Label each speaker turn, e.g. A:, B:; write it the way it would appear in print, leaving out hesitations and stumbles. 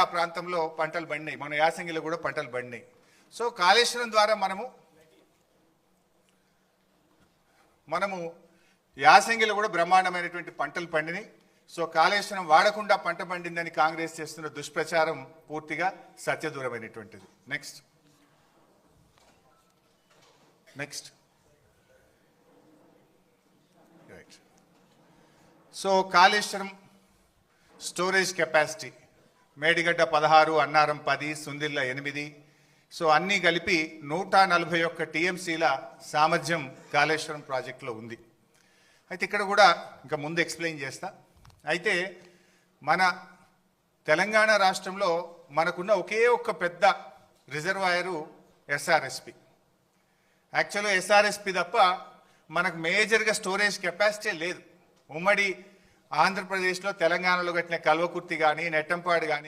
A: ఆ ప్రాంతంలో పంటలు పండినాయి, మన యాసంగిలో కూడా పంటలు పండినాయి. సో కాళేశ్వరం ద్వారా మనము యాసంగిలో కూడా బ్రహ్మాండమైనటువంటి పంటలు పండినాయి. సో కాళేశ్వరం వాడకుండా పంట పండిందని కాంగ్రెస్ చేస్తున్న దుష్ప్రచారం పూర్తిగా సత్యదూరమైనటువంటిది. Next right. So Kaleshwaram storage capacity Medigadda 16, Annaram 10, Sundilla 8. So అన్నీ కలిపి 141 టీఎంసీల సామర్థ్యం కాళేశ్వరం ప్రాజెక్టులో ఉంది. అయితే ఇక్కడ కూడా ఇంకా ముందు ఎక్స్ప్లెయిన్ చేస్తా. అయితే మన తెలంగాణ రాష్ట్రంలో మనకున్న ఒకే ఒక్క పెద్ద రిజర్వాయరు ఎస్ఆర్ఎస్పి. యాక్చువల్గా ఎస్ఆర్ఎస్పి తప్ప మనకు మేజర్గా స్టోరేజ్ కెపాసిటీ లేదు. ఉమ్మడి ఆంధ్రప్రదేశ్లో, తెలంగాణలో కట్టిన కల్వకుర్తి కానీ, నెట్టంపాడు కానీ